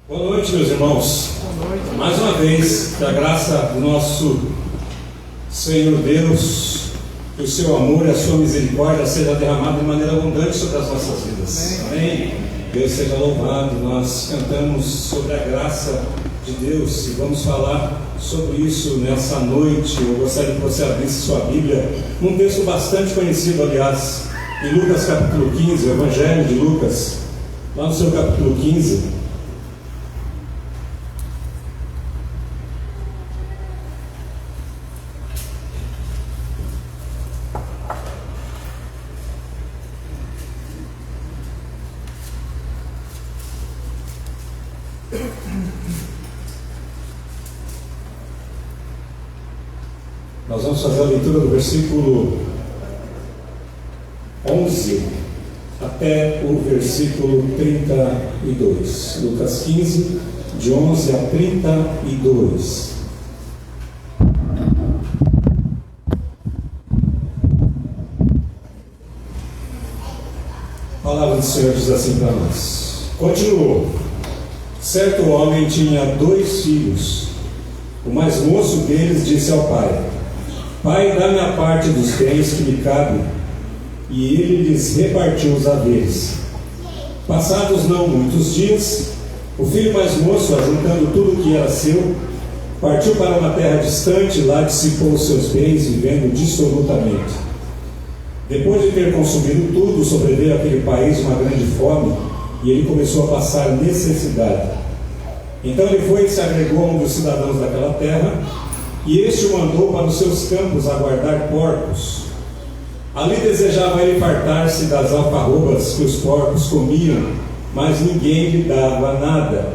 Boa noite, meus irmãos. Boa noite. Mais uma vez, que a graça do nosso Senhor Deus, que o seu amor e a sua misericórdia seja derramada de maneira abundante sobre as nossas vidas. Amém? Deus seja louvado. Nós cantamos sobre a graça de Deus e vamos falar sobre isso nessa noite. Eu gostaria que você abrisse sua Bíblia num texto bastante conhecido, aliás, em Lucas capítulo 15, o Evangelho de Lucas, lá no seu capítulo 15. Nós vamos fazer a leitura do versículo 11 até o versículo 32. Lucas 15, de 11 a 32. A palavra do Senhor diz assim para nós. Continuou: certo homem tinha 2 filhos. O mais moço deles disse ao pai: Pai, dá-me a parte dos bens que me cabem. E ele lhes repartiu os haveres. Passados não muitos dias, o filho mais moço, ajuntando tudo o que era seu, partiu para uma terra distante, lá dissipou os seus bens, vivendo dissolutamente. Depois de ter consumido tudo, sobreveio àquele país uma grande fome, e ele começou a passar necessidade. Então ele foi e se agregou a um dos cidadãos daquela terra, e este o mandou para os seus campos a guardar porcos. Ali desejava ele fartar-se das alfarrobas que os porcos comiam, mas ninguém lhe dava nada.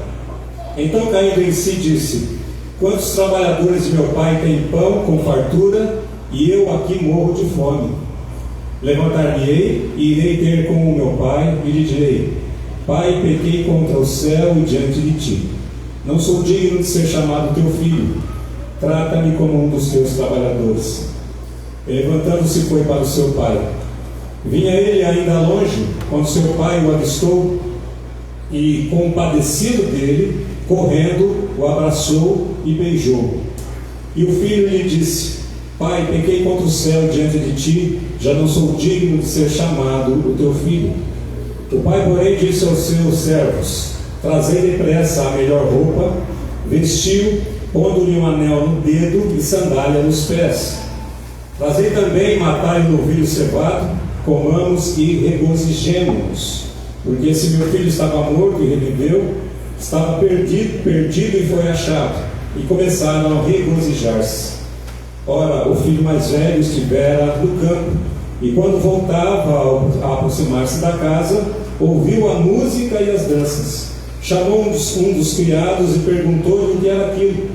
Então, caindo em si, disse: Quantos trabalhadores de meu pai têm pão com fartura, e eu aqui morro de fome? Levantar-me-ei e irei ter com o meu pai, e lhe direi: Pai, pequei contra o céu e diante de ti. Não sou digno de ser chamado teu filho. Trata-me como um dos teus trabalhadores. E levantando-se foi para o seu pai. Vinha ele ainda longe, quando seu pai o avistou, e compadecido dele, correndo, o abraçou e beijou. E o filho lhe disse: Pai, pequei contra o céu diante de ti, já não sou digno de ser chamado o teu filho. O pai, porém, disse aos seus servos: Trazei depressa a melhor roupa, vestiu, pondo-lhe um anel no dedo e sandália nos pés. Trazei também, matai um novilho cevado, comamos e regozijemo-nos, porque esse meu filho estava morto e reviveu, estava perdido e foi achado. E começaram a regozijar-se. Ora, o filho mais velho estivera no campo, e quando voltava a aproximar-se da casa, ouviu a música e as danças. Chamou um dos criados e perguntou-lhe o que era aquilo.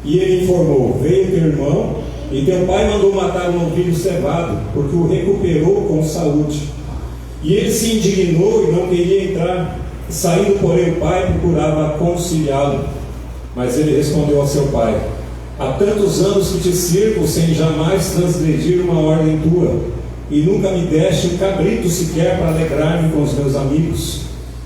E ele informou: Veio teu irmão, e teu pai mandou matar um novilho cevado, porque o recuperou com saúde. E ele se indignou e não queria entrar. Saindo, porém, o pai procurava conciliá-lo. Mas ele respondeu ao seu pai: Há tantos anos que te sirvo, sem jamais transgredir uma ordem tua, e nunca me deste um cabrito sequer para alegrar-me com os meus amigos.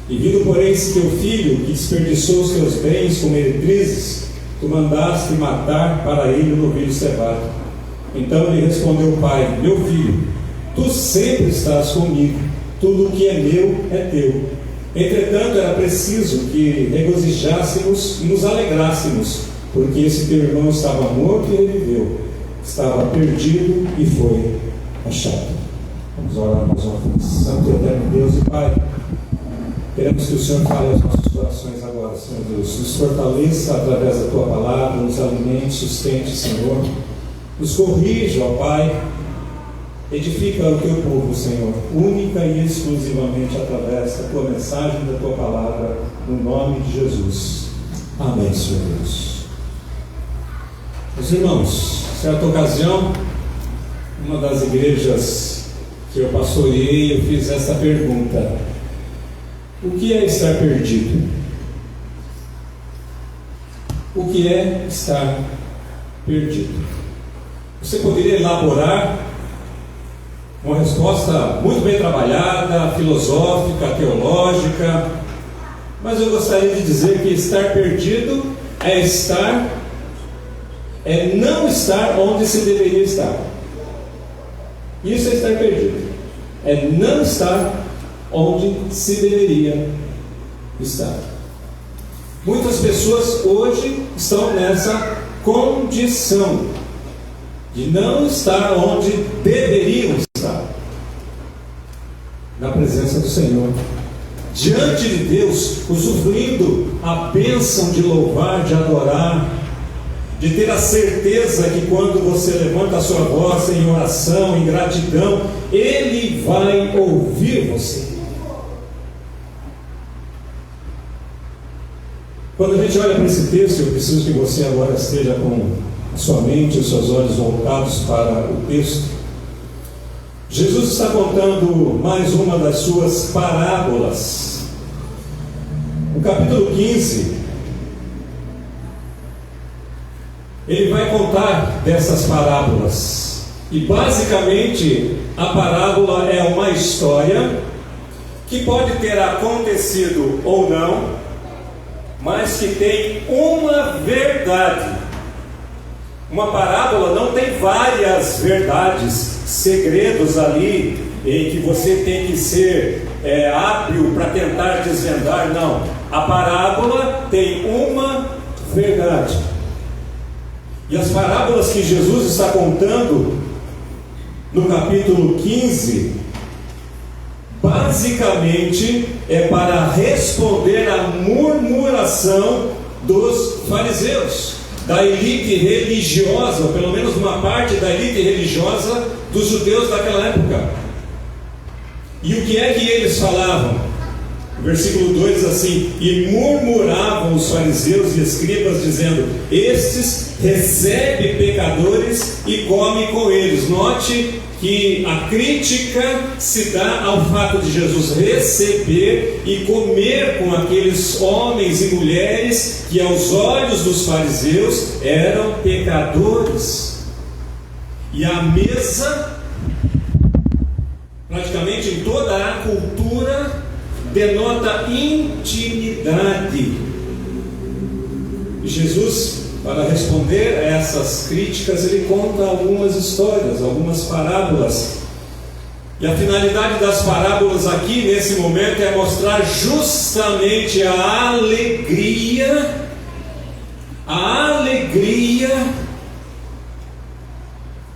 E vindo, porém, esse teu filho, que desperdiçou os teus bens com meretrizes, tu mandaste matar para ele o novilho cevado. Então lhe respondeu o pai: Meu filho, tu sempre estás comigo, tudo o que é meu é teu. Entretanto, era preciso que regozijássemos e nos alegrássemos, porque esse teu irmão estava morto e reviveu, estava perdido e foi achado. Vamos orar mais uma vez. Santo e eterno Deus e Pai, queremos que o Senhor fale aos nossos corações agora, Senhor Deus. Nos fortaleça através da Tua palavra, nos alimente, sustente, Senhor. Nos corrija, ó Pai. Edifica o Teu povo, Senhor, única e exclusivamente através da Tua mensagem, da Tua palavra, no nome de Jesus. Amém, Senhor Deus. Meus irmãos, certa ocasião, uma das igrejas que eu pastoreei, eu fiz essa pergunta: o que é estar perdido? O que é estar perdido? Você poderia elaborar uma resposta muito bem trabalhada, filosófica, teológica, Mas eu gostaria de dizer que estar perdido é não estar onde se deveria estar. Isso é estar perdido. É não estar onde se deveria estar. Muitas pessoas hoje estão nessa condição de não estar onde deveriam estar, na presença do Senhor, diante de Deus, usufruindo a bênção de louvar, de adorar, de ter a certeza que quando você levanta a sua voz em oração, em gratidão, Ele vai ouvir você. Quando a gente olha para esse texto, eu preciso que você agora esteja com a sua mente e os seus olhos voltados para o texto. Jesus está contando mais uma das suas parábolas. No capítulo 15, ele vai contar dessas parábolas. E basicamente, a parábola é uma história que pode ter acontecido ou não, mas que tem uma verdade. Uma parábola não tem várias verdades, segredos ali, em que você tem que ser hábil para tentar desvendar. Não, a parábola tem uma verdade. E as parábolas que Jesus está contando no capítulo 15, basicamente é para responder à murmuração dos fariseus, da elite religiosa, ou pelo menos uma parte da elite religiosa dos judeus daquela época. E o que é que eles falavam? O versículo 2 diz assim: e murmuravam os fariseus e escribas, dizendo: estes recebem pecadores e comem com eles. Note que a crítica se dá ao fato de Jesus receber e comer com aqueles homens e mulheres que aos olhos dos fariseus eram pecadores. E a mesa, praticamente em toda a cultura, denota intimidade. E Jesus, para responder a essas críticas, ele conta algumas histórias, algumas parábolas. E a finalidade das parábolas aqui, nesse momento, é mostrar justamente a alegria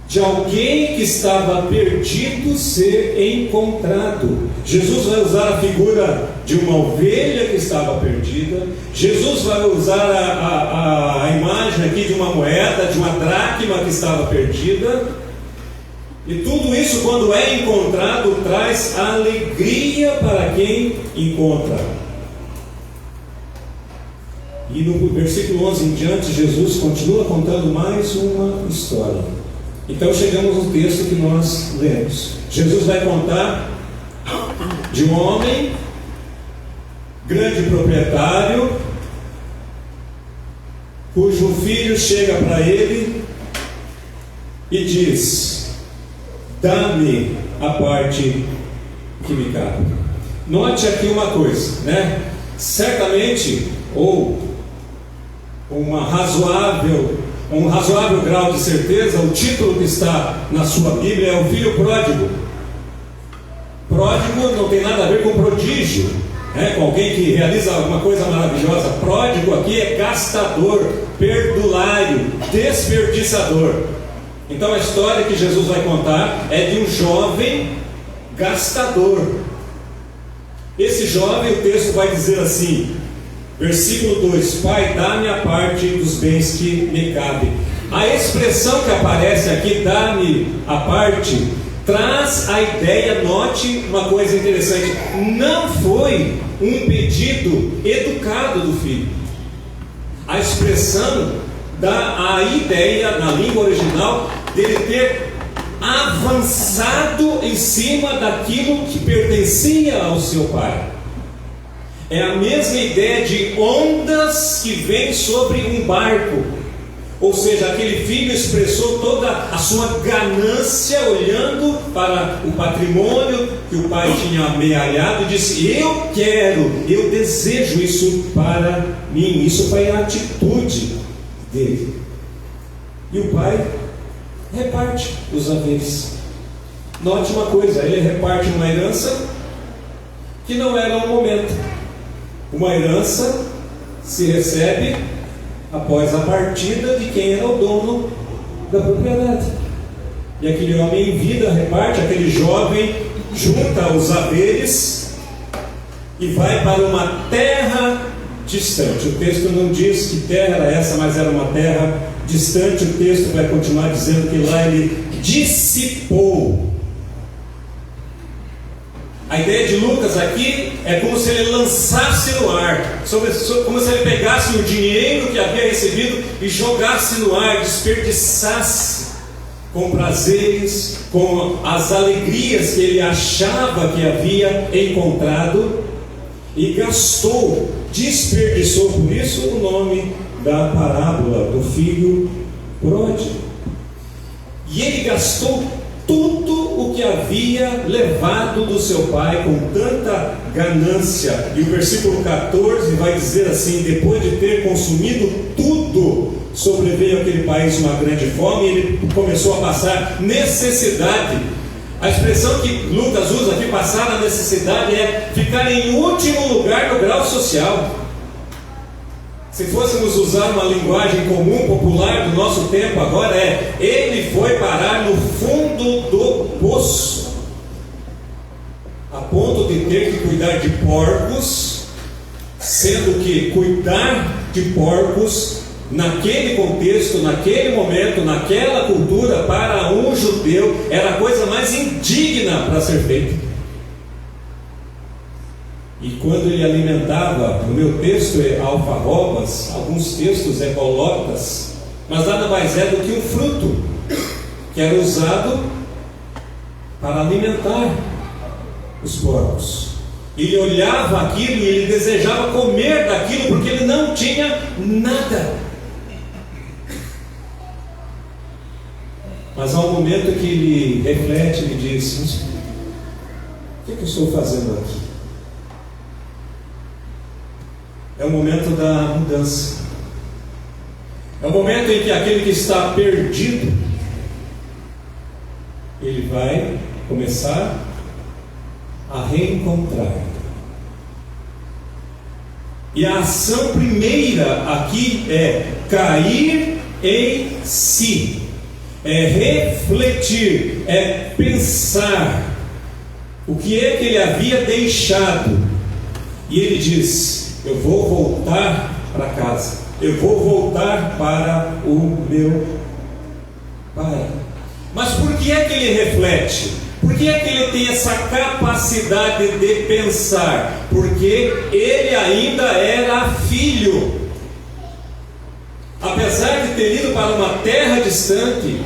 de alguém que estava perdido ser encontrado. Jesus vai usar a figura de uma ovelha que estava perdida. Jesus vai usar a imagem aqui de uma moeda, de uma dracma que estava perdida. E tudo isso, quando é encontrado, traz alegria para quem encontra. E no versículo 11 em diante, Jesus continua contando mais uma história. Então chegamos no texto que nós lemos. Jesus vai contar de um homem, grande proprietário, cujo filho chega para ele e diz: dá-me a parte que me cabe. Note aqui uma coisa, né? Certamente, ou um razoável grau de certeza, o título que está na sua Bíblia é o filho pródigo. Pródigo não tem nada a ver com prodígio, né? Com alguém que realiza alguma coisa maravilhosa. Pródigo aqui é gastador, perdulário, desperdiçador. Então a história que Jesus vai contar é de um jovem gastador. Esse jovem, o texto vai dizer assim, versículo 2: Pai, dá-me a parte dos bens que me cabem. A expressão que aparece aqui, dá-me a parte, traz a ideia, note uma coisa interessante, não foi um pedido educado do filho. A expressão dá a ideia, na língua original, dele ter avançado em cima daquilo que pertencia ao seu pai. É a mesma ideia de ondas que vêm sobre um barco. Ou seja, aquele filho expressou toda a sua ganância, olhando para o patrimônio que o pai tinha amealhado, e disse: eu quero, eu desejo isso para mim. Isso foi a atitude dele. E o pai reparte os haveres. Note uma coisa, ele reparte uma herança que não era o momento. Uma herança se recebe após a partida de quem era o dono da propriedade. E aquele homem em vida reparte, aquele jovem junta os haveres e vai para uma terra distante. O texto não diz que terra era essa, mas era uma terra distante. O texto vai continuar dizendo que lá ele dissipou. A ideia de Lucas aqui é como se ele lançasse no ar, como se ele pegasse o dinheiro que havia recebido e jogasse no ar, desperdiçasse com prazeres, com as alegrias que ele achava que havia encontrado, e gastou, desperdiçou. Por isso o nome da parábola do filho pródigo. E ele gastou tudo o que havia levado do seu pai com tanta ganância. E o versículo 14 vai dizer assim: depois de ter consumido tudo, sobreveio àquele país uma grande fome, e ele começou a passar necessidade. A expressão que Lucas usa aqui, passar a necessidade, é ficar em último lugar no grau social. Se fôssemos usar uma linguagem comum, popular do nosso tempo agora, ele foi parar no fundo do poço, a ponto de ter que cuidar de porcos, sendo que cuidar de porcos naquele contexto, naquele momento, naquela cultura, para um judeu era a coisa mais indigna para ser feita. E quando ele alimentava, no meu texto é alfarrobas, alguns textos é bolotas, mas nada mais é do que um fruto que era usado para alimentar os porcos. Ele olhava aquilo e ele desejava comer daquilo, porque ele não tinha nada. Mas há um momento que ele reflete e diz: mas o que eu estou fazendo aqui? É o momento da mudança. É o momento em que aquele que está perdido, ele vai começar a reencontrar. E a ação primeira aqui é cair em si, é refletir, é pensar o que é que ele havia deixado. E ele diz: eu vou voltar para casa, eu vou voltar para o meu pai. Mas por que é que ele reflete? Por que é que ele tem essa capacidade de pensar? Porque ele ainda era filho. Apesar de ter ido para uma terra distante,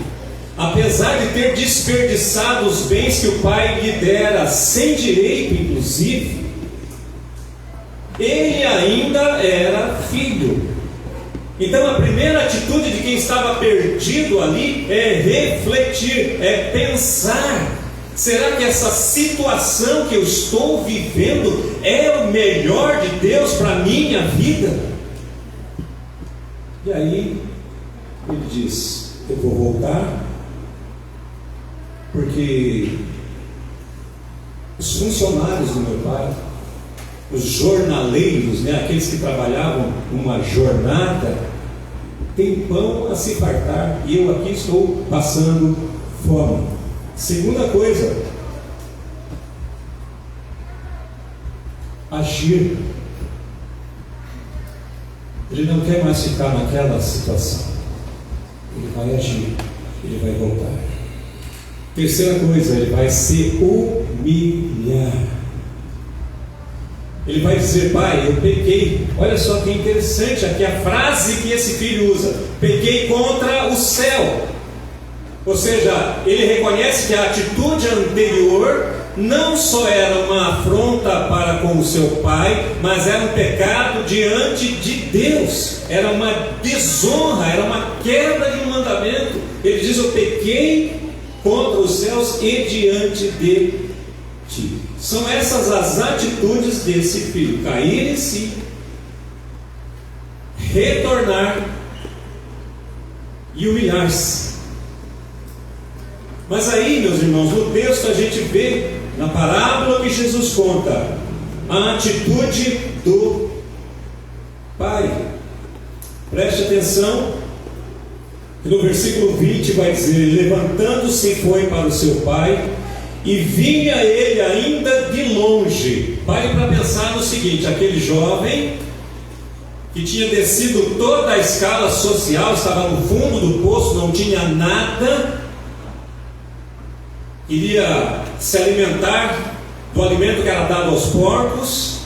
apesar de ter desperdiçado os bens que o pai lhe dera, sem direito inclusive, ele ainda era filho. Então a primeira atitude de quem estava perdido ali é refletir, é pensar: será que essa situação que eu estou vivendo é o melhor de Deus para a minha vida? E aí ele diz: eu vou voltar, porque os funcionários do meu pai, os jornaleiros, aqueles que trabalhavam uma jornada, têm pão a se fartar, e eu aqui estou passando fome. Segunda coisa, agir. Ele não quer mais ficar naquela situação, ele vai agir, ele vai voltar. Terceira coisa, ele vai se humilhar. Ele vai dizer: pai, eu pequei. Olha só que interessante aqui a frase que esse filho usa: pequei contra o céu. Ou seja, ele reconhece que a atitude anterior não só era uma afronta para com o seu pai, mas era um pecado diante de Deus, era uma desonra, era uma quebra de um mandamento. Ele diz: eu pequei contra os céus e diante de ti. São essas as atitudes desse filho: cair em si, retornar e humilhar-se. Mas aí, meus irmãos, no texto a gente vê, na parábola que Jesus conta, a atitude do pai. Preste atenção, que no versículo 20 vai dizer: levantando-se foi para o seu pai, e vinha ele ainda de longe. Pare para pensar no seguinte: aquele jovem que tinha descido toda a escala social, estava no fundo do poço, não tinha nada, queria se alimentar do alimento que era dado aos porcos,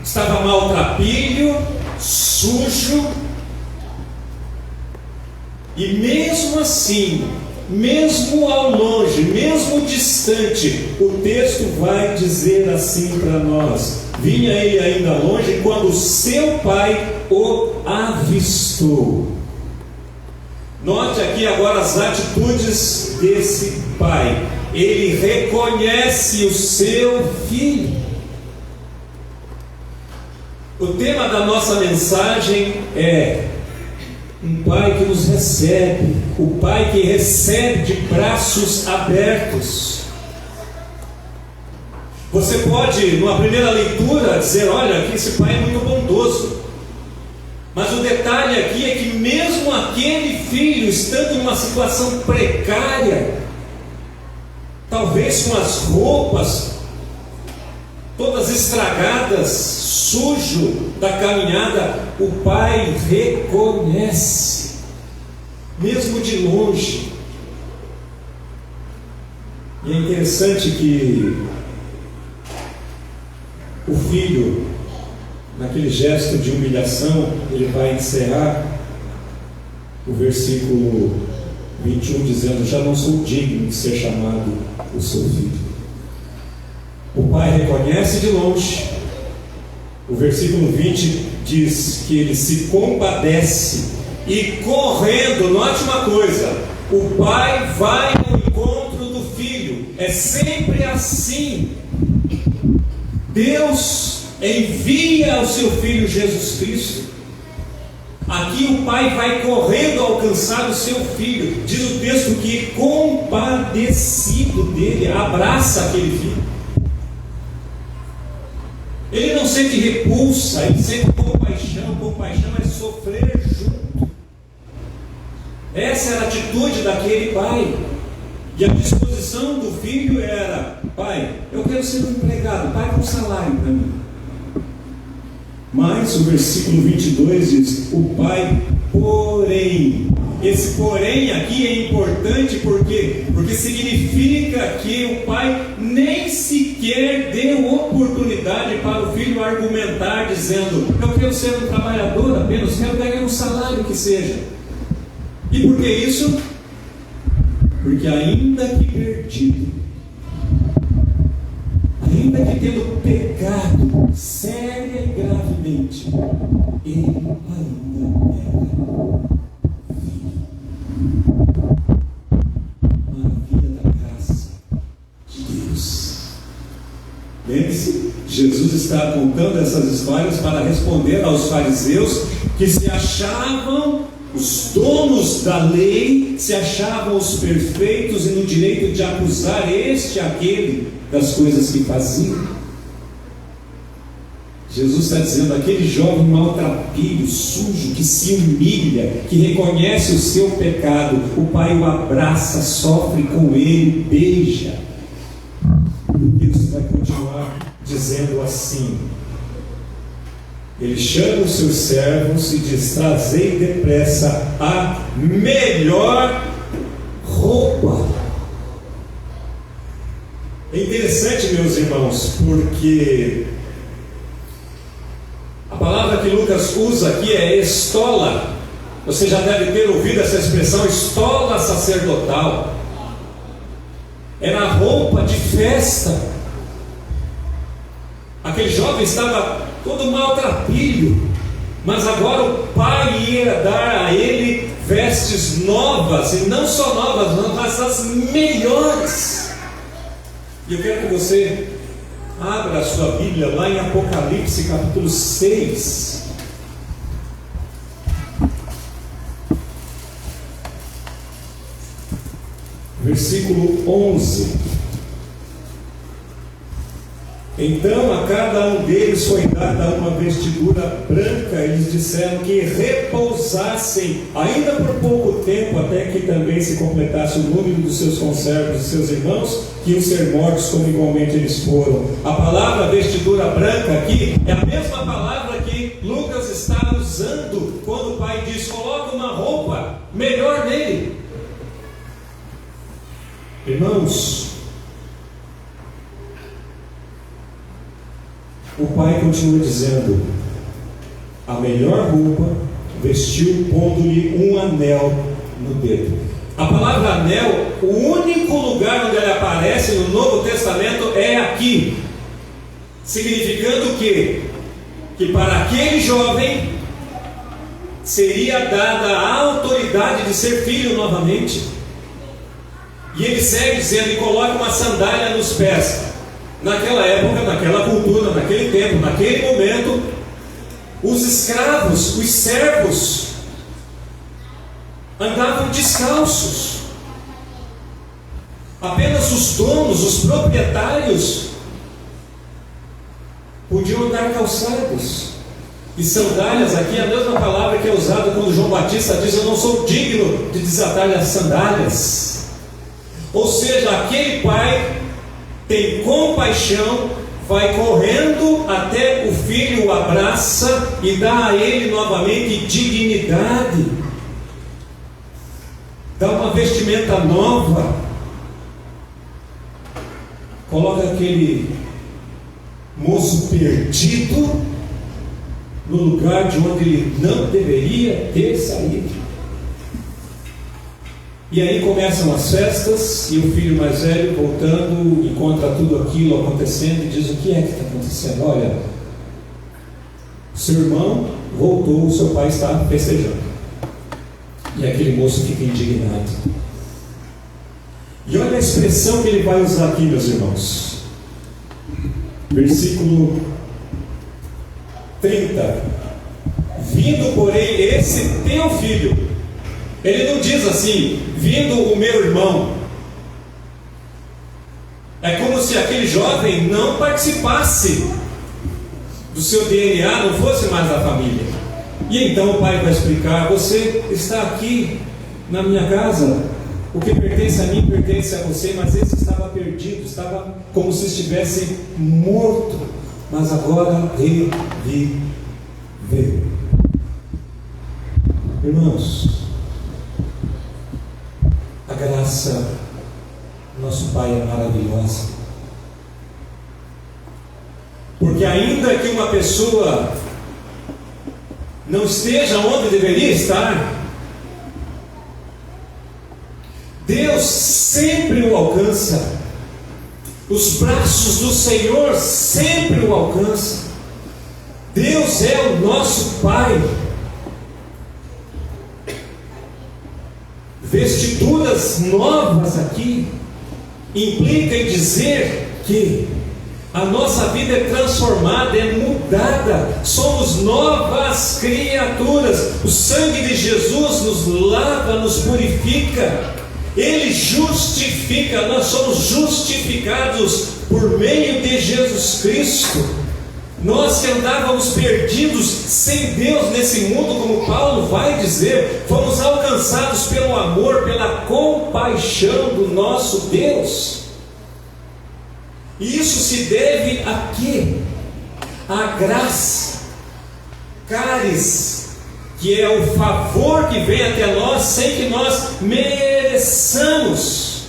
estava maltrapilho, sujo, e mesmo assim, mesmo ao longe, mesmo distante, o texto vai dizer assim para nós: vinha ele ainda longe quando seu pai o avistou. Note aqui agora as atitudes desse pai. Ele reconhece o seu filho. O tema da nossa mensagem é um pai que nos recebe, o pai que recebe de braços abertos. Você pode, numa primeira leitura, dizer: olha, que esse pai é muito bondoso. Mas o detalhe aqui é que mesmo aquele filho, estando em uma situação precária, talvez com as roupas todas estragadas, sujo da caminhada, o pai reconhece, mesmo de longe. E é interessante que o filho, naquele gesto de humilhação, ele vai encerrar o versículo 21 dizendo: já não sou digno de ser chamado o seu filho. O pai reconhece de longe. O versículo 20 diz que ele se compadece e, correndo, note uma coisa: o pai vai ao encontro do filho. É sempre assim. Deus envia o seu filho Jesus Cristo. Aqui o pai vai correndo alcançar o seu filho. Diz o texto que, compadecido dele, abraça aquele filho. Ele não sente repulsa, ele sente compaixão. Compaixão é sofrer junto. Essa era a atitude daquele pai. E a disposição do filho era: pai, eu quero ser um empregado, paga um salário para mim. Mas o versículo 22 diz: o pai, porém. Esse porém aqui é importante porque significa que o pai nem sequer deu oportunidade para o filho argumentar, dizendo: eu quero ser um trabalhador apenas, quero ganhar um salário que seja. E por que isso? Porque ainda que perdido, ainda que tendo pecado séria e gravemente, ele ainda era filho. Maravilha da graça de Deus. Lembre-se, Jesus está contando essas histórias para responder aos fariseus que se achavam os donos da lei, se achavam os perfeitos e no direito de acusar este e aquele das coisas que faziam. Jesus está dizendo: aquele jovem maltrapilho, sujo, que se humilha, que reconhece o seu pecado, o pai o abraça, sofre com ele, beija. Deus vai continuar dizendo assim. Ele chama os seus servos e diz: trazei depressa a melhor roupa. É interessante, meus irmãos, porque a palavra que Lucas usa aqui é estola. Você já deve ter ouvido essa expressão, estola sacerdotal. era a roupa de festa. Aquele jovem estava todo maltrapilho, mas agora o pai ia dar a ele vestes novas, e não só novas, mas as melhores. E eu quero que você abra a sua Bíblia lá em Apocalipse capítulo 6. Versículo 11. Então a cada um deles foi dada uma vestidura branca, e lhes disseram que repousassem ainda por pouco tempo, até que também se completasse o número dos seus conservos e seus irmãos, que iam ser mortos como igualmente eles foram. A palavra vestidura branca aqui é a mesma palavra que Lucas está usando quando o pai diz: coloca uma roupa melhor nele. Irmãos, o pai continua dizendo: a melhor roupa vestiu, pondo-lhe um anel no dedo. A palavra anel, o único lugar onde ela aparece no Novo Testamento é aqui, significando que para aquele jovem seria dada a autoridade de ser filho novamente. E ele segue dizendo: e coloca uma sandália nos pés. Naquela época, naquela cultura, naquele tempo, naquele momento, os escravos, os servos, andavam descalços. Apenas os donos, os proprietários, podiam andar calçados. E sandálias aqui é a mesma palavra que é usada quando João Batista diz: eu não sou digno de desatar as sandálias. Ou seja, aquele pai tem compaixão, vai correndo até o filho, o abraça e dá a ele novamente dignidade, dá uma vestimenta nova, coloca aquele moço perdido no lugar de onde ele não deveria ter saído. E aí começam as festas, e o filho mais velho voltando, encontra tudo aquilo acontecendo e diz: o que é que está acontecendo? Olha, seu irmão voltou, o seu pai está festejando. E aquele moço fica indignado. E olha a expressão que ele vai usar aqui, meus irmãos. Versículo 30. Vindo, porém, esse teu filho. Ele não diz assim: vindo o meu irmão. É como se aquele jovem não participasse do seu DNA, não fosse mais da família. E então o pai vai explicar: você está aqui na minha casa, o que pertence a mim pertence a você, mas esse estava perdido, estava como se estivesse morto, mas agora reviveu. Irmãos, a graça do nosso Pai é maravilhosa, porque ainda que uma pessoa não esteja onde deveria estar, Deus sempre o alcança, os braços do Senhor sempre o alcançam. Deus é o nosso Pai. Vestiduras novas aqui implica em dizer que a nossa vida é transformada, é mudada, somos novas criaturas. O sangue de Jesus nos lava, nos purifica, Ele justifica. Nós somos justificados por meio de Jesus Cristo. Nós que andávamos perdidos, sem Deus nesse mundo, como Paulo vai dizer, fomos alcançados pelo amor, pela compaixão do nosso Deus. E isso se deve a quê? A graça, caris, que é o favor que vem até nós sem que nós mereçamos.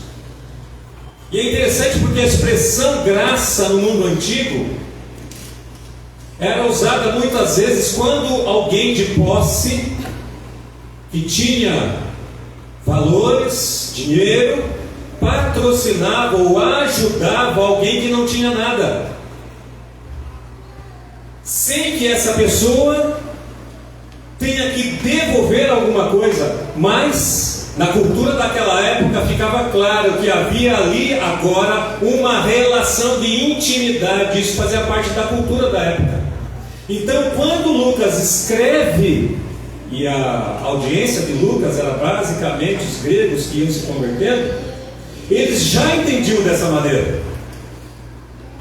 E é interessante porque a expressão graça no mundo antigo era usada muitas vezes quando alguém de posse, que tinha valores, dinheiro, patrocinava ou ajudava alguém que não tinha nada, sem que essa pessoa tenha que devolver alguma coisa. Mas na cultura daquela época ficava claro que havia ali agora uma relação de intimidade. Isso fazia parte da cultura da época. Então, quando Lucas escreve, e a audiência de Lucas era basicamente os gregos que iam se convertendo, eles já entendiam dessa maneira.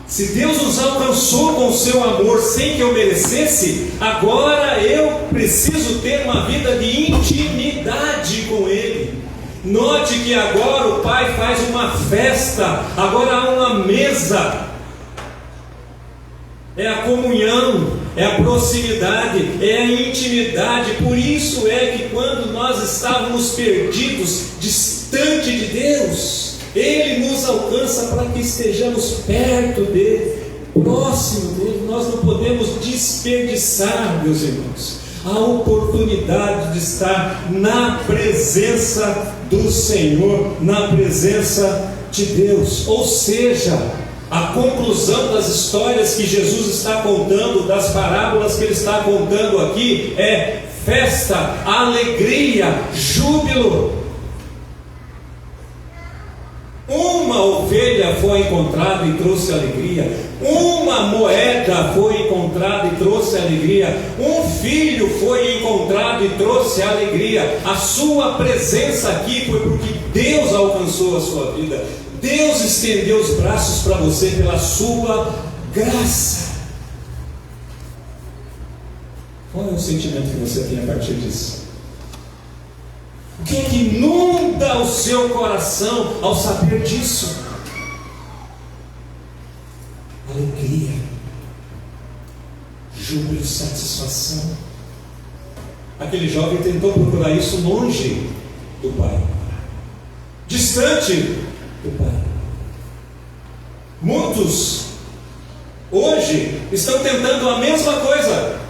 Se Deus nos alcançou com o seu amor sem que eu merecesse, agora eu preciso ter uma vida de intimidade com Ele. Note que agora o Pai faz uma festa, agora há uma mesa. É a comunhão, é a proximidade, é a intimidade. Por isso é que quando nós estávamos perdidos, distante de Deus, Ele nos alcança para que estejamos perto dEle, próximo dEle. Nós não podemos desperdiçar, meus irmãos, a oportunidade de estar na presença do Senhor, na presença de Deus. Ou seja, a conclusão das histórias que Jesus está contando, das parábolas que Ele está contando aqui, é festa, alegria, júbilo. Uma ovelha foi encontrada e trouxe alegria. Uma moeda foi encontrada e trouxe alegria. Um filho foi encontrado e trouxe alegria. A sua presença aqui foi porque Deus alcançou a sua vida. Deus estendeu os braços para você pela sua graça. Qual é o sentimento que você tem a partir disso? O que é que inunda o seu coração ao saber disso? Alegria, júbilo, satisfação. Aquele jovem tentou procurar isso longe do Pai, distante do Pai. Muitos hoje estão tentando a mesma coisa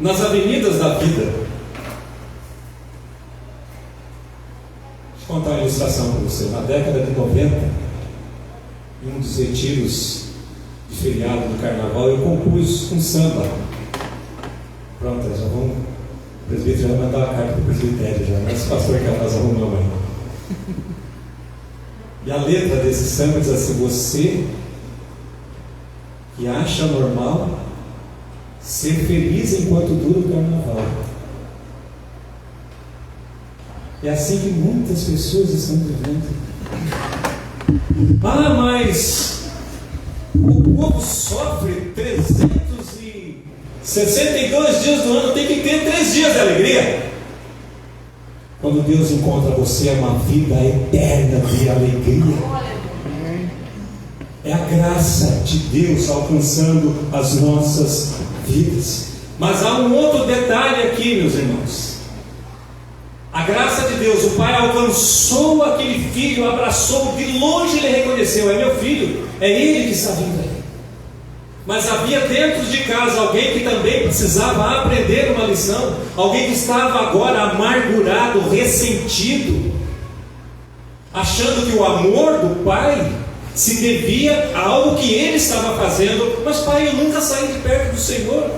nas avenidas da vida. Vou contar uma ilustração para você. Na década de 90, em um dos retiros de feriado do carnaval, eu compus um samba. Pronto, já vamos. O presbítero já vai mandar uma carta para o presbitério já, mas o pastor que nós arrumamos ainda. E a letra desse samba diz assim: você que acha normal ser feliz enquanto dura o carnaval. É assim que muitas pessoas estão vivendo. Ah, mas o povo sofre 362 dias do ano, tem que ter 3 dias de alegria. Quando Deus encontra você, é uma vida eterna de alegria. É a graça de Deus alcançando as nossas vidas. Mas há um outro detalhe aqui, meus irmãos. A graça de Deus, o Pai alcançou aquele filho, abraçou, de longe ele reconheceu: é meu filho, é ele que está vindo aí. Mas havia dentro de casa alguém que também precisava aprender uma lição, alguém que estava agora amargurado, ressentido, achando que o amor do Pai se devia a algo que ele estava fazendo. Mas Pai, eu nunca saí de perto do Senhor.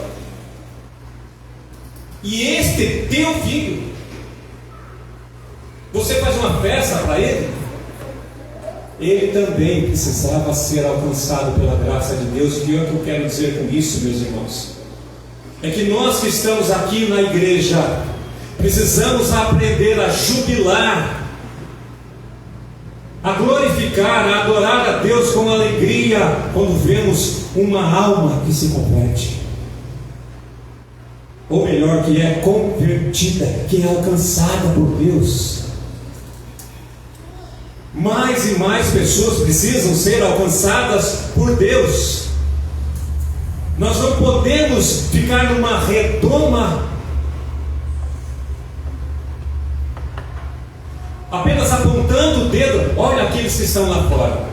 E este teu filho, você faz uma festa para ele? Ele também precisava ser alcançado pela graça de Deus. O que eu quero dizer com isso, meus irmãos, é que nós que estamos aqui na igreja precisamos aprender a jubilar, a glorificar, a adorar a Deus com alegria quando vemos uma alma que se converte, ou melhor, que é convertida, que é alcançada por Deus. Mais e mais pessoas precisam ser alcançadas por Deus. Nós não podemos ficar numa redoma, apenas apontando o dedo: olha aqueles que estão lá fora.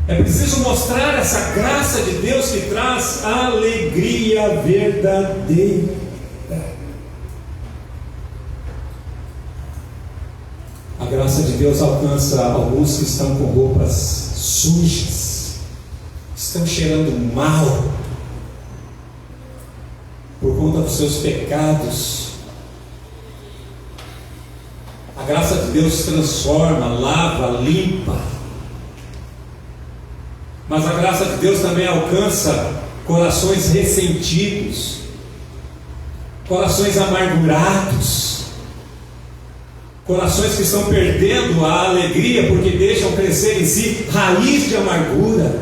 É preciso mostrar essa graça de Deus que traz alegria verdadeira. graça de Deus alcança alguns que estão com roupas sujas, estão cheirando mal, por conta dos seus pecados. A graça de Deus transforma, lava, limpa. Mas a graça de Deus também alcança corações ressentidos, corações amargurados, corações que estão perdendo a alegria porque deixam crescer em si raiz de amargura,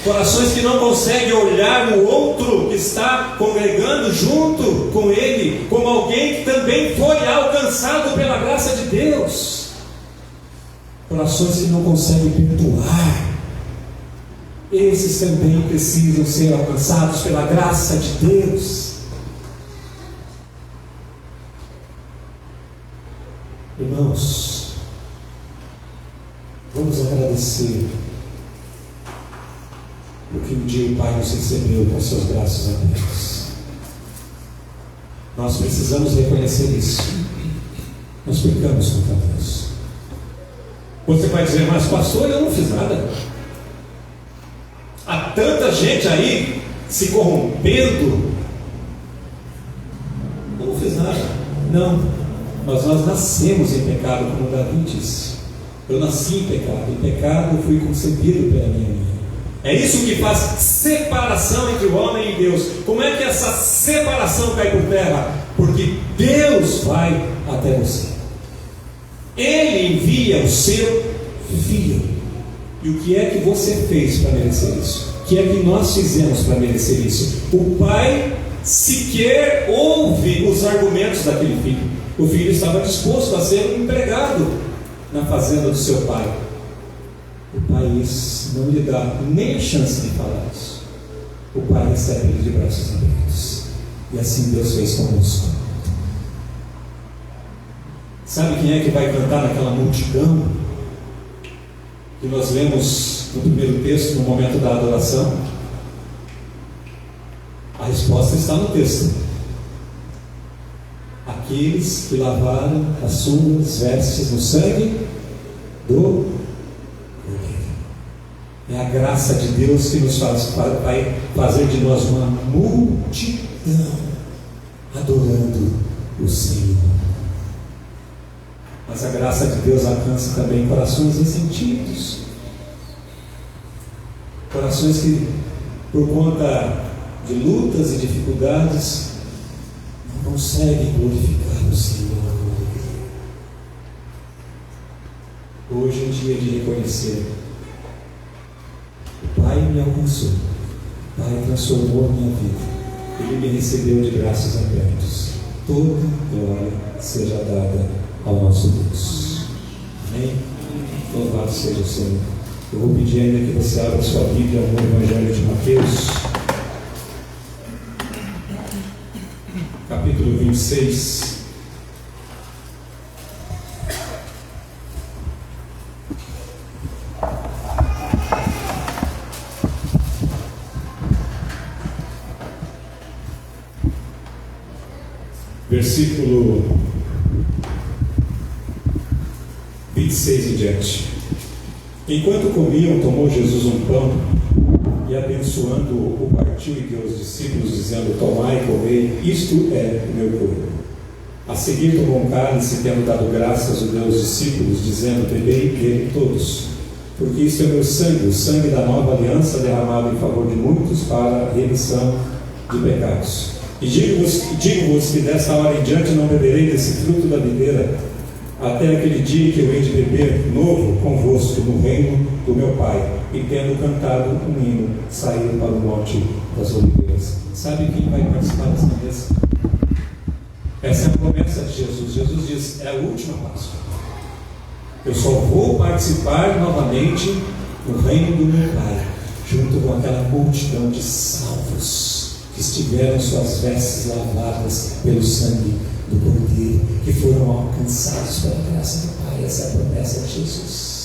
corações que não conseguem olhar o outro que está congregando junto com ele como alguém que também foi alcançado pela graça de Deus, corações que não conseguem perdoar. Esses também precisam ser alcançados pela graça de Deus. Irmãos, vamos agradecer porque um dia o Pai nos recebeu com seus braços abertos. Nós precisamos reconhecer isso. Nós pecamos contra Deus. Você vai dizer, mas pastor, eu não fiz nada. Há tanta gente aí se corrompendo. Eu não fiz nada. Não, mas nós nascemos em pecado, como Davi disse. Eu nasci em pecado eu fui concebido pela minha mãe. É isso que faz separação entre o homem e Deus. Como é que essa separação cai por terra? Porque Deus vai até você. Ele envia o seu Filho. E o que é que você fez para merecer isso? O que é que nós fizemos para merecer isso? O pai sequer ouve os argumentos daquele filho. O filho estava disposto a ser um empregado na fazenda do seu pai. O pai não lhe dá nem a chance de falar isso. O pai recebe ele de braços abertos. E assim Deus fez conosco. Sabe quem é que vai cantar naquela multidão que nós lemos no primeiro texto, no momento da adoração? A resposta está no texto. Aqueles que lavaram as suas vestes no sangue do Cordeiro. É a graça de Deus que nos vai fazer de nós uma multidão adorando o Senhor. Mas a graça de Deus alcança também corações ressentidos, corações que, por conta de lutas e dificuldades, não conseguem glorificar o Senhor. Hoje é dia de reconhecer: o Pai me alcançou, o Pai transformou a minha vida, Ele me recebeu de braços abertos. Toda glória seja dada ao nosso Deus. Amém? Louvado seja o Senhor. Eu vou pedir ainda que você abra sua Bíblia no Evangelho de Mateus, capítulo 26. Versículo 26 em diante. Enquanto comiam, tomou Jesus um pão e, abençoando-o, o partiu e deu aos discípulos, dizendo: tomai e comei, isto é o meu corpo. A seguir tomou um cálice, tendo dado graças, o deu aos discípulos, dizendo: bebei dele todos, porque isto é o meu sangue, o sangue da nova aliança, derramado em favor de muitos para a remissão de pecados. E digo-vos que desta hora em diante não beberei desse fruto da videira, até aquele dia que eu hei de beber novo convosco no reino do meu Pai. E tendo cantado um hino, saíram para o monte das oliveiras. Sabe quem vai participar dessa mesa? Essa é a promessa de Jesus. Jesus diz: é a última Páscoa. Eu só vou participar novamente no reino do meu Pai, junto com aquela multidão de salvos que estiveram suas vestes lavadas pelo sangue do Cordeiro, que foram alcançados pela graça do Pai. Essa é a promessa de Jesus.